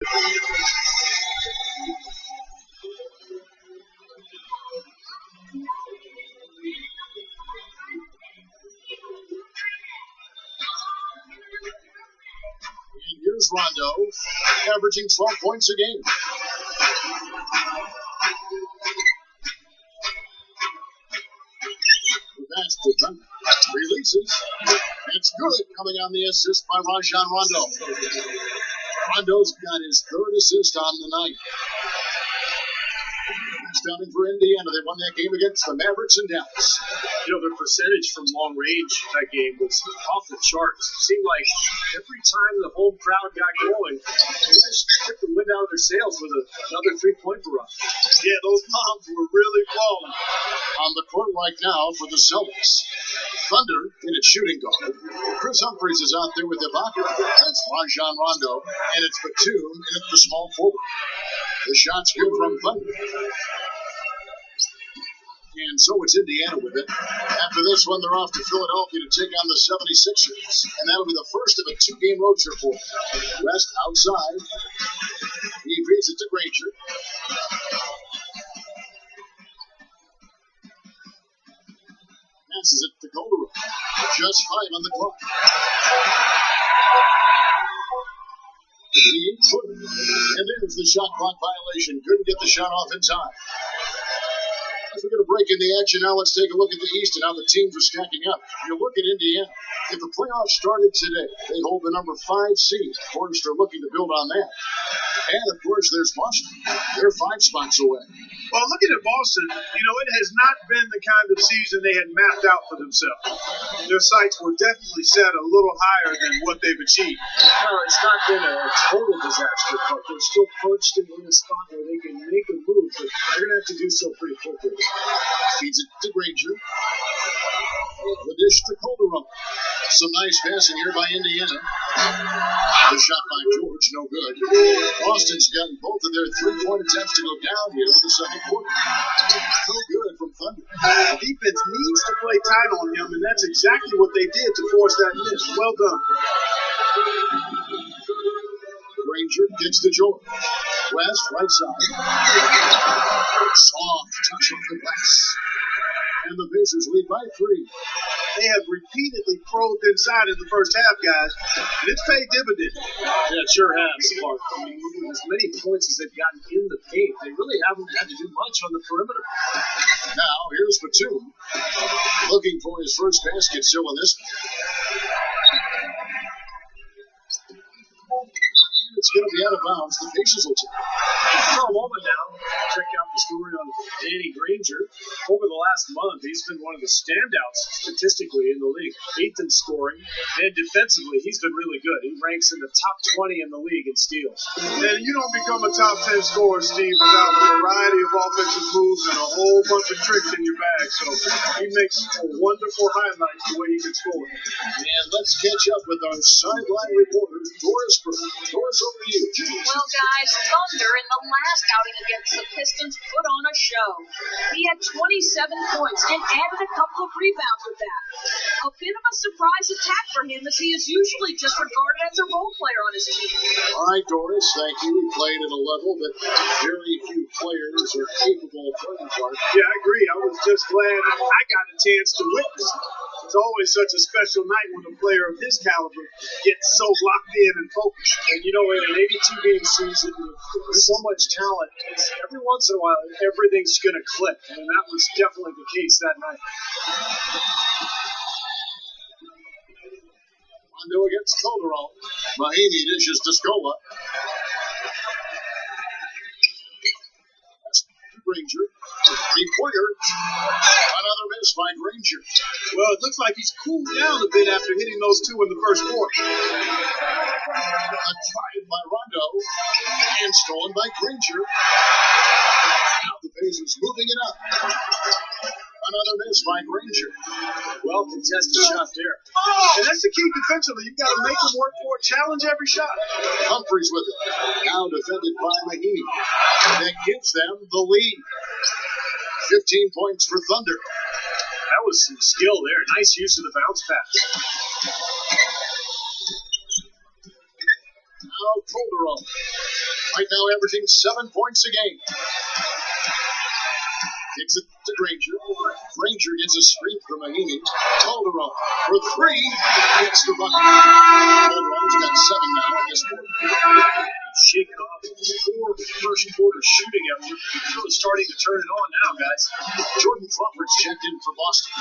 And here's Rondo, averaging 12 points a game. The pass to Thunder. Releases. It's good, coming on the assist by Rajon Rondo. Rondo's got his third assist on the night. Down for Indiana. They won that game against the Mavericks in Dallas. You know, their percentage from long range that game was off the charts. It seemed like every time the home crowd got going, they just took the wind out of their sails with another three-point run. Yeah, those bombs were really falling. On the court right now for the Celtics. Thunder in its shooting guard. Chris Humphries is out there with Ibaka. That's Rajon Rondo. And it's Batum in at the small forward. The shot's good from Thunder. And so it's Indiana with it. After this one, they're off to Philadelphia to take on the 76ers. And that'll be the first of a two-game road trip for them. West outside. He feeds it to Granger. Passes it to Calderon. Just 5 on the clock. The 8-footer. And there's the shot clock violation. Couldn't get the shot off in time. As we're going to break in the action now, let's take a look at the East and how the teams are stacking up. You look at Indiana. If the playoffs started today, they hold the number 5 seed. Of course, they're looking to build on that. And, of course, there's Boston. They're 5 spots away. Well, looking at Boston, you know, it has not been the kind of season they had mapped out for themselves. Their sights were definitely set a little higher than what they've achieved. No, it's not been a total disaster, but they're still perched in a spot where they can make a move, but they're going to have to do so pretty quickly. Feeds it to Granger. The dish to Calderon. Some nice passing here by Indiana. The shot by George, no good. Boston's gotten both of their three-point attempts to go down here in the second quarter. No good from Thunder. The defense needs to play tight on him, and that's exactly what they did to force that miss. Well done. Granger gets to George. West, right side. Soft touch of the glass. And the Pacers lead by 3. They have repeatedly probed inside in the first half, guys, and it's paid dividends. Yeah, it sure has, Clark. I mean, with as many points as they've gotten in the paint, they really haven't had to do much on the perimeter. Now, here's Batum, looking for his first basket still in this one. It's going to be out of bounds. The Pacers will take it. For a moment now, check out the story on Danny Granger. Over the last month, he's been one of the standouts statistically in the league. 8th in scoring, and defensively, he's been really good. He ranks in the top 20 in the league in steals. And you don't become a top 10 scorer, Steve, without a variety of offensive moves and a whole bunch of tricks in your bag. So he makes a wonderful highlight the way he can score. And let's catch up with our sideline reporter, Doris Burke. Doris, over to you. Well, guys, Thunder in the last outing against the Pistons put on a show. He had 27 points and added a couple of rebounds with that. A bit of a surprise attack for him, as he is usually just regarded as a role player on his team. All right, Doris, thank you. We played at a level that very few players are capable of playing for. Yeah, I agree. I was just glad I got a chance to witness it. It's always such a special night when a player of his caliber gets so locked in and focused. And you know, in an 82-game season with so much talent, every once in a while, everything's going to click. And that was definitely the case that night. Rondo against Calderon. Mahinmi dishes to Scola. Granger. Three-pointer. Another miss by Granger. Well, it looks like he's cooled down a bit after hitting those two in the first quarter. Tried by Rondo and stolen by Granger. Now the Pacers moving it up. Another miss by Granger. Well contested shot there. And that's the key defensively. You've got to make them work for it. Challenge every shot. Humphries with it. Now defended by Mahinmi. That gives them the lead. 15 points for Thunder. That was some skill there. Nice use of the bounce pass. Now Calderon. Right now averaging 7 points a game. Kicks it to Granger. Granger gets a screen from Mahimi. Calderon for three. Gets the bucket. Calderon's got 7 now in this quarter. Shaking off 4 first quarter shooting effort. Really starting to turn it on now, guys. Jordan Crawford's checked in for Boston.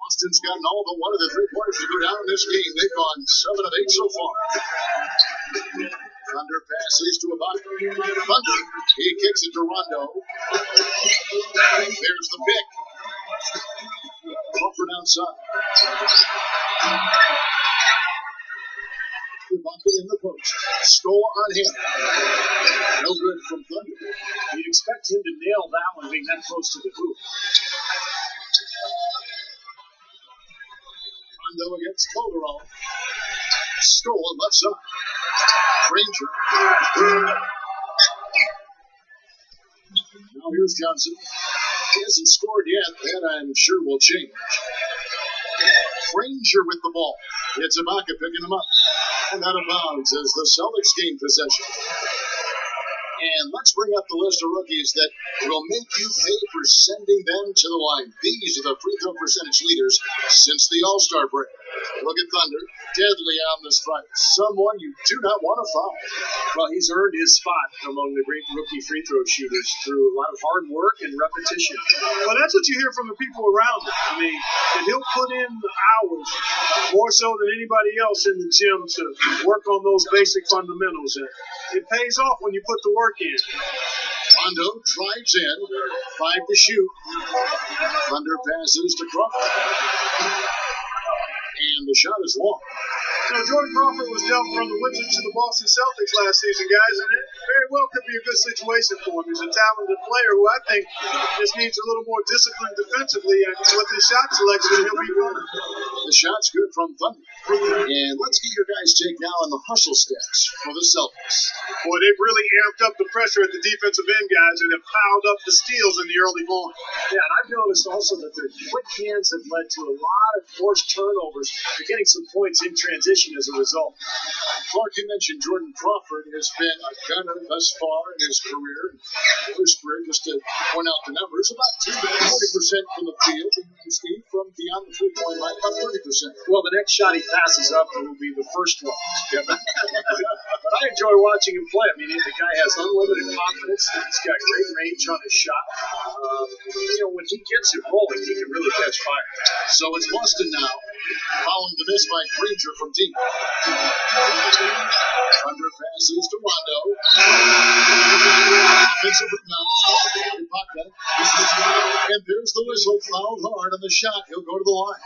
Boston's gotten all but one of the 3-pointers to go down in this game. They've gone 7 of 8 so far. Thunder passes to Ibaka. Thunder, he kicks it to Rondo. There's the pick. Crawford outside. Ibaka in the post. Score on him. No good from Thunder. You'd expect him to nail that one being that close to the hoop. Rondo against Calderon. Score left side. Granger. Now here's Johnson. He hasn't scored yet. That I'm sure will change. Granger with the ball. It's Ibaka picking him up. And out of bounds as the Celtics gain possession. And let's bring up the list of rookies that will make you pay for sending them to the line. These are the free throw percentage leaders since the All-Star break. Look at Thunder, deadly on the strike. Someone you do not want to foul. Well, he's earned his spot among the great rookie free throw shooters through a lot of hard work and repetition. Well, that's what you hear from the people around him. I mean, that he'll put in the hours more so than anybody else in the gym to work on those basic fundamentals. And it pays off when you put the work in. Rondo drives in, 5 to shoot. Thunder passes to Crawford. And the shot is long. You know, Jordan Crawford was dealt from the Wizards to the Boston Celtics last season, guys, and it very well could be a good situation for him. He's a talented player who I think just needs a little more discipline defensively, and with his shot selection, he'll be fine. The shot's good from Thunder. And let's get your guys' take now on the hustle stats for the Celtics. Boy, they've really amped up the pressure at the defensive end, guys, and have piled up the steals in the early going. Yeah, and I've noticed also that their quick hands have led to a lot of forced turnovers. They're getting some points in transition as a result. Clark, you mentioned Jordan Crawford has been a gunner thus far in his career. Just to point out the numbers, about 40% from the field, and Steve, from beyond the 3-point line, about 30%. Well, the next shot he passes up will be the first one. Yeah, but I enjoy watching him play. I mean, the guy has unlimited confidence. He's got great range on his shot. When he gets it rolling, he can really catch fire. So it's Boston now, following the miss by Granger from deep. Thunder passes to Rondo. Offensive rebound. Ibaka. And there's the whistle. Fouled hard on the shot. He'll go to the line.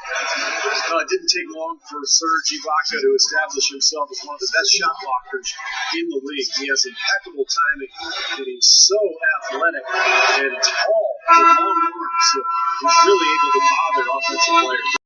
It didn't take long for Serge Ibaka to establish himself as one of the best shot blockers in the league. He has impeccable timing, and he's so athletic and tall with long arms. So he's really able to bother offensive players.